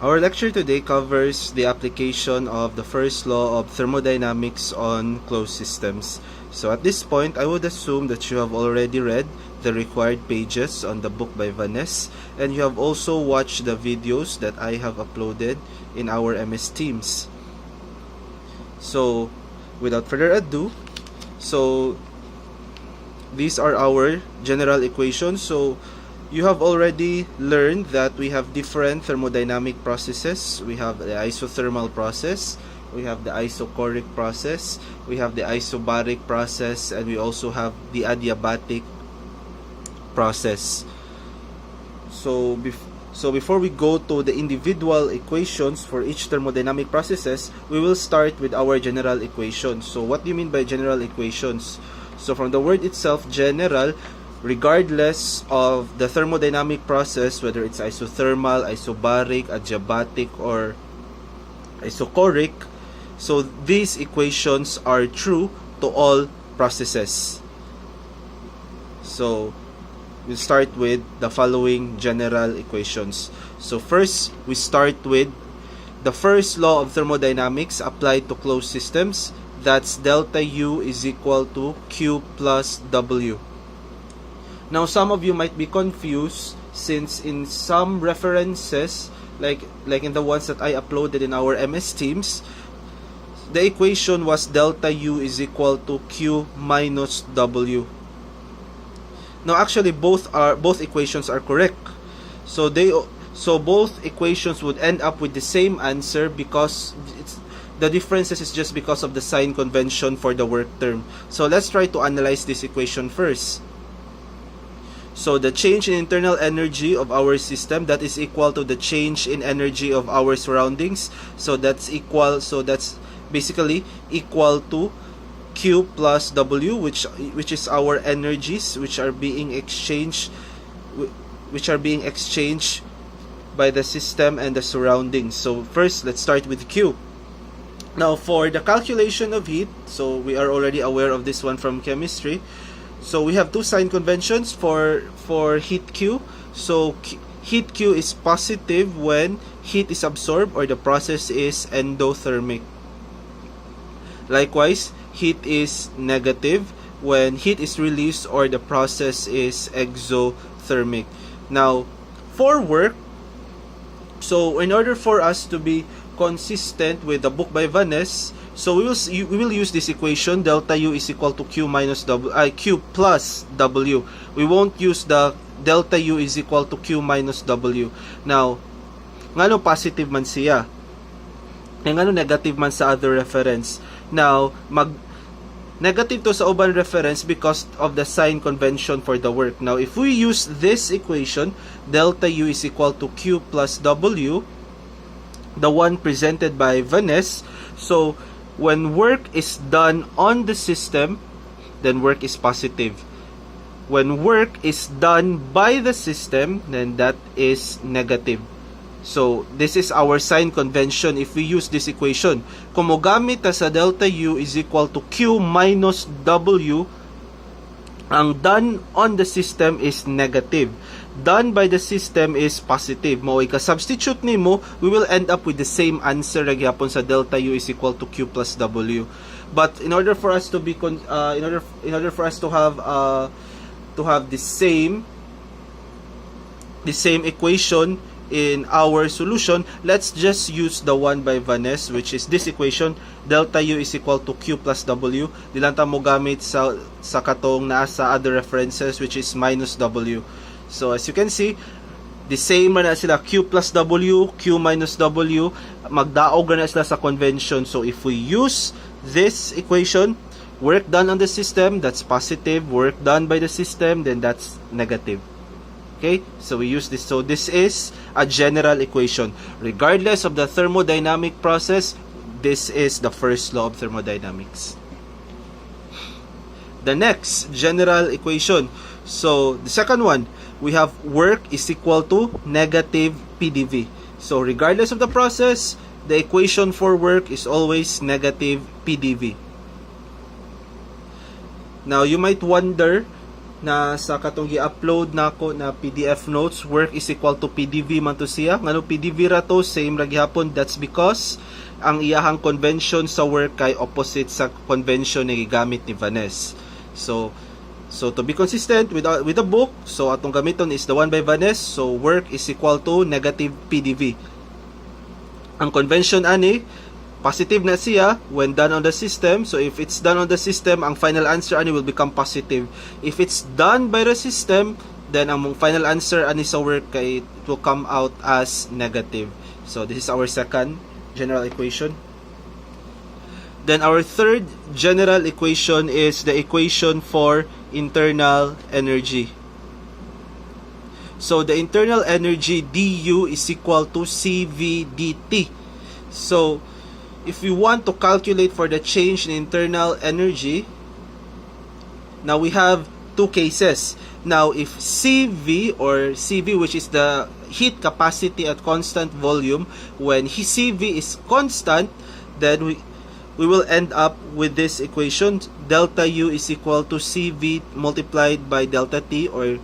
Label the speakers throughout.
Speaker 1: Our lecture today covers the application of the first law of thermodynamics on closed systems. So at this point, I would assume that you have already read the required pages on the book by Van Ness, and you have also watched the videos that I have uploaded in our MS Teams. So without further ado, these are our general equations. So you have already learned that we have different thermodynamic processes. We have the isothermal process, we have the isochoric process, we have the isobaric process, and we also have the adiabatic process. So before we go to the individual equations for each thermodynamic processes, we will start with our general equations. So what do you mean by general equations? So from the word itself, general, regardless of the thermodynamic process, whether it's isothermal, isobaric, adiabatic, or isochoric, so these equations are true to all processes. So we'll start with the following general equations. So first, we start with the first law of thermodynamics applied to closed systems. That's delta U is equal to Q plus W. Now, some of you might be confused since in some references, like in the ones that I uploaded in our MS Teams, the equation was delta U is equal to Q minus W. Now, actually, both equations are correct. So both equations would end up with the same answer because the differences is just because of the sign convention for the work term. So let's try to analyze this equation first. So the change in internal energy of our system, that is equal to the change in energy of our surroundings. So that's basically equal to Q plus W, which is our energies which are being exchanged by the system and the surroundings. So first, let's start with Q. Now, for the calculation of heat, so we are already aware of this one from chemistry. So we have two sign conventions for heat Q. So heat Q is positive when heat is absorbed or the process is endothermic. Likewise, heat is negative when heat is released or the process is exothermic. Now, for work, so in order for us to be consistent with the book by Van Ness, so we will use this equation, delta U is equal to Q plus W. We won't use the delta U is equal to Q minus W. Now, ngano positive man siya? Ngano negative man sa other reference? Now, negative to sa uban reference because of the sign convention for the work. Now, if we use this equation, delta U is equal to Q plus W, the one presented by Van Ness, so when work is done on the system, then work is positive. When work is done by the system, then that is negative. So this is our sign convention if we use this equation. Kung mogamit ta sa delta U is equal to Q minus W, ang done on the system is negative. Done by the system is positive. Mao ika-substitute nimo, we will end up with the same answer gyapon sa delta U is equal to Q plus W. But in order for us to be in order for us to have the same equation in our solution, let's just use the one by Van Ness, which is this equation, delta U is equal to Q plus W. Dilang ta mo gamit sa katong naa sa other references, which is minus W. So as you can see, the same na sila, Q plus W, Q minus W, magdaog na sila sa convention. So if we use this equation, work done on the system, that's positive. Work done by the system, then that's negative. Okay, so we use this. So this is a general equation. Regardless of the thermodynamic process, this is the first law of thermodynamics. The next general equation. So the second one, we have work is equal to negative PDV. So regardless of the process, the equation for work is always negative PDV. Now you might wonder na sa katong gi-upload nako na PDF notes, work is equal to PDV man to siya. Ngano PDV ra to? Same ra gihapon. That's because ang iyahang convention sa work kay opposite sa convention na gigamit ni Vaness. So to be consistent with the book, so atong gamiton is the one by Vaness. So work is equal to negative PDV. Ang convention ani positive na siya when done on the system. So if it's done on the system, ang final answer ani will become positive. If it's done by the system, then ang final answer ani sa work kay it will come out as negative. So this is our second general equation. Then our third general equation is the equation for internal energy. So the internal energy du is equal to CV dt. So if we want to calculate for the change in internal energy, now we have two cases. Now if CV, or CV which is the heat capacity at constant volume, when CV is constant, then we will end up with this equation. Delta U is equal to CV multiplied by delta T, or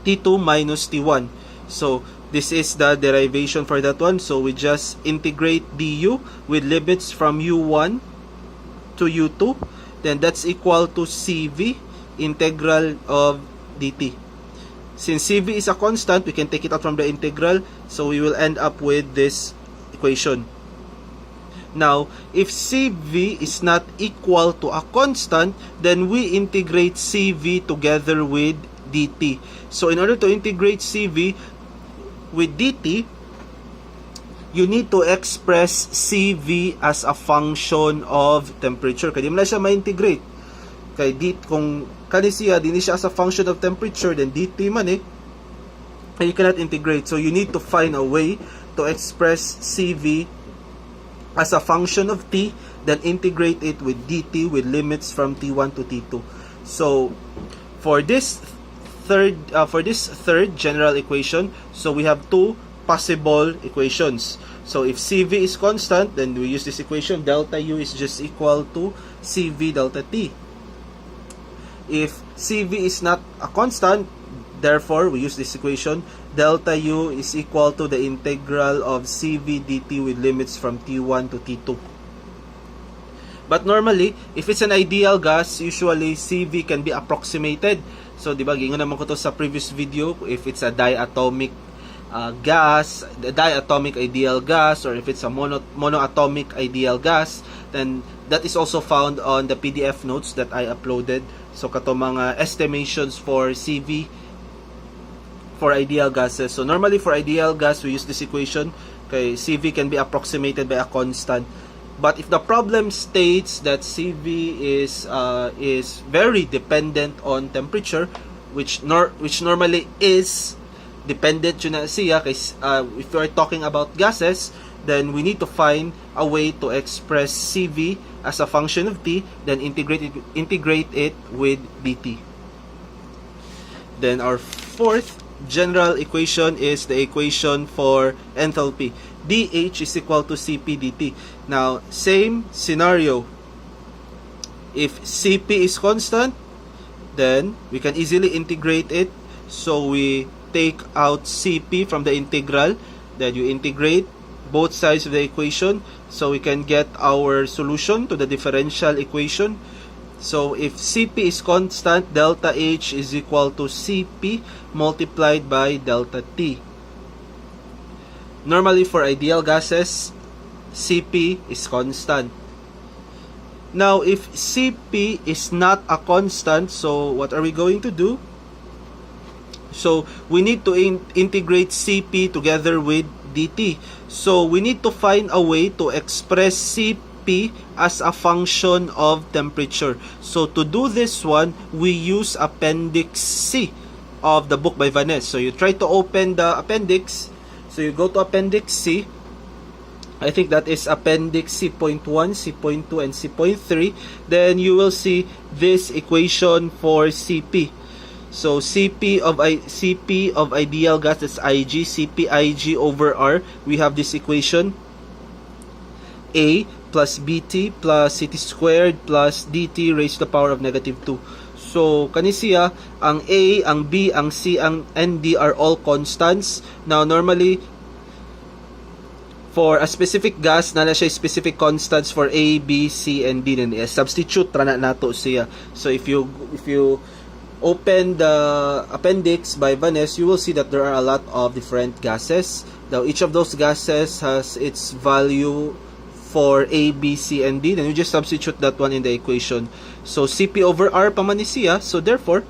Speaker 1: T2 minus T1. So this is the derivation for that one. So we just integrate du with limits from u1 to u2. Then that's equal to CV integral of dt. Since CV is a constant, we can take it out from the integral. So we will end up with this equation. Now, if CV is not equal to a constant, then we integrate CV together with dt. So in order to integrate CV with dt, you need to express CV as a function of temperature. Kaya di mo na siya ma-integrate. Kaya kung kani siya, di siya as a function of temperature, then dt man you cannot integrate. So you need to find a way to express CV as a function of t, then integrate it with dt with limits from t1 to t2. So for this third general equation, so we have two possible equations. So if CV is constant, then we use this equation. Delta U is just equal to CV delta T. If CV is not a constant, therefore we use this equation. Delta U is equal to the integral of CV dt with limits from T1 to T2. But normally, if it's an ideal gas, usually CV can be approximated. So, di ba, gingon naman ko to sa previous video, if it's a diatomic gas, the diatomic ideal gas, or if it's a monoatomic ideal gas, then that is also found on the PDF notes that I uploaded. So, kato mga estimations for CV for ideal gases. So, normally for ideal gas, we use this equation. Okay, CV can be approximated by a constant. But if the problem states that CV is very dependent on temperature, which normally is dependent yun na siya, kasi if we are talking about gases, then we need to find a way to express CV as a function of T, then integrate it with dt. Then our fourth general equation is the equation for enthalpy. dH is equal to Cp dt. Now, same scenario. If Cp is constant, then we can easily integrate it. So we take out Cp from the integral. Then you integrate both sides of the equation. So we can get our solution to the differential equation. So if Cp is constant, delta H is equal to Cp multiplied by delta T. Normally for ideal gases, Cp is constant. Now if Cp is not a constant, so what are we going to do? So we need to integrate Cp together with dt. So we need to find a way to express Cp as a function of temperature. So to do this one, we use Appendix C of the book by Vaness. So you try to open the appendix. So you go to Appendix C. I think that is Appendix C.1, C.2, and C.3. Then you will see this equation for Cp. So Cp of ideal gas, that's Ig, Cp Ig over R. We have this equation. A plus Bt plus Ct squared plus dt raised to the power of negative 2. So, kani siya, ang A, ang B, ang C, and D are all constants. Now, normally, for a specific gas, na siya specific constants for A, B, C, and D. Then, substitute ra na nato siya. So, if you open the appendix by Vaness, you will see that there are a lot of different gases. Now, each of those gases has its value for A, B, C, and D. Then you just substitute that one in the equation. So, Cp over R pa man ni siya. So, therefore,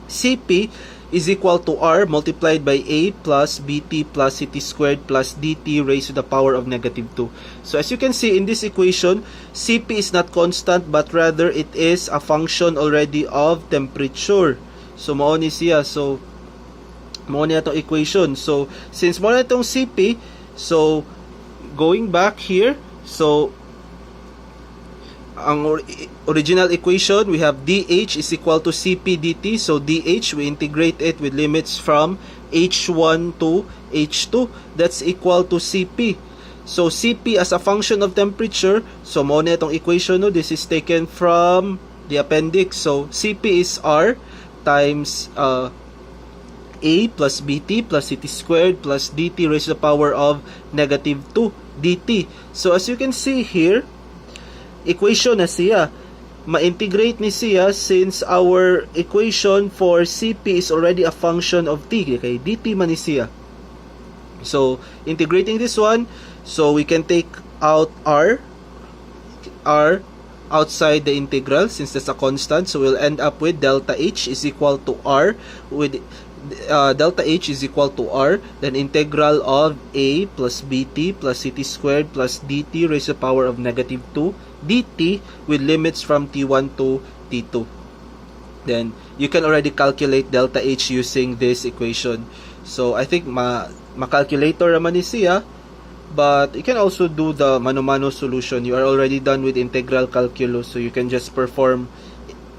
Speaker 1: Cp is equal to R multiplied by A plus Bt plus Ct squared plus dt raised to the power of negative 2. So, as you can see in this equation, Cp is not constant but rather it is a function already of temperature. So, mao ni siya. So, mao niya itong equation. So, since mao na itong Cp, so, going back here, so, ang original equation, we have dH is equal to Cp dt. So, dH, we integrate it with limits from H1 to H2. That's equal to Cp. So, Cp as a function of temperature, so, mao na itong equation, no? This is taken from the appendix. So, Cp is R times A plus Bt plus Ct squared plus dt raised to the power of negative 2 dt. So, as you can see here, equation na siya. Ma-integrate ni siya since our equation for Cp is already a function of T. Okay, dt man ni siya. So, integrating this one, so we can take out R outside the integral since that's a constant. So, we'll end up with delta H is equal to R with delta H is equal to R, then integral of A plus Bt plus Ct squared plus dt raised to the power of negative 2 dt with limits from T1 to T2. Then, you can already calculate delta H using this equation. So, I think ma-calculator naman ni siya, but you can also do the mano-mano solution. You are already done with integral calculus, so you can just perform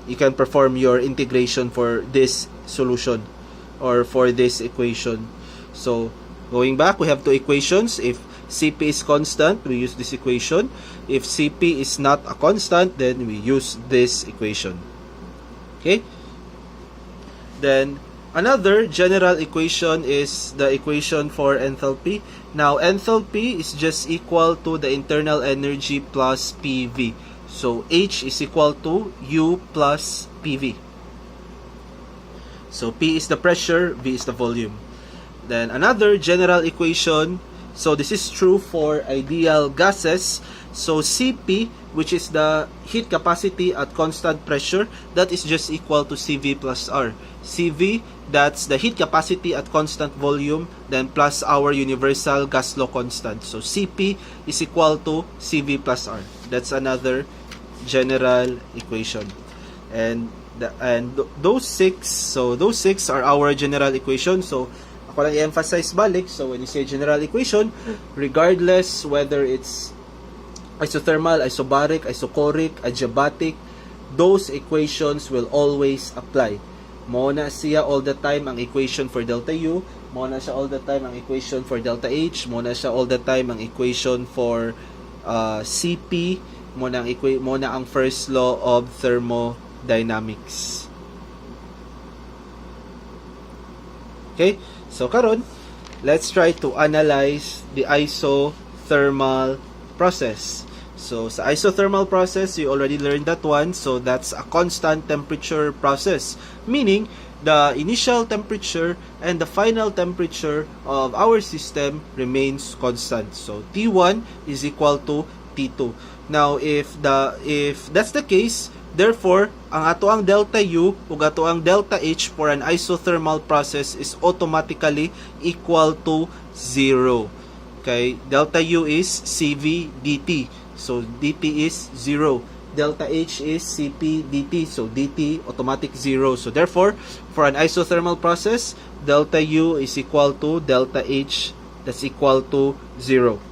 Speaker 1: your integration for this solution or for this equation. So, going back, we have two equations. If Cp is constant, we use this equation. If Cp is not a constant, then we use this equation. Okay? Then, another general equation is the equation for enthalpy. Now, enthalpy is just equal to the internal energy plus PV. So, H is equal to U plus PV. So, P is the pressure, V is the volume. Then, another general equation, so this is true for ideal gases. So, Cp, which is the heat capacity at constant pressure, that is just equal to Cv plus R. Cv, that's the heat capacity at constant volume, then plus our universal gas law constant. So, Cp is equal to Cv plus R. That's another general equation. And those six are our general equation. So, ako lang i-emphasize balik. So, when you say general equation, regardless whether it's isothermal, isobaric, isochoric, adiabatic, those equations will always apply. Mo na siya all the time ang equation for delta U, mo na siya all the time ang equation for delta H, mo na siya all the time ang equation for Cp, mo na ang first law of thermodynamics. Okay? So, karon, let's try to analyze the isothermal process. So, sa isothermal process, you already learned that one. So, that's a constant temperature process. Meaning, the initial temperature and the final temperature of our system remains constant. So, T1 is equal to T2. Now, if that's the case, therefore, ang ato ang delta U ug ato ang delta H for an isothermal process is automatically equal to 0. Okay? Delta U is Cv dt. So, dt is 0. Delta H is Cp dt. So, dt automatic 0. So, therefore, for an isothermal process, delta U is equal to delta H, that's equal to 0.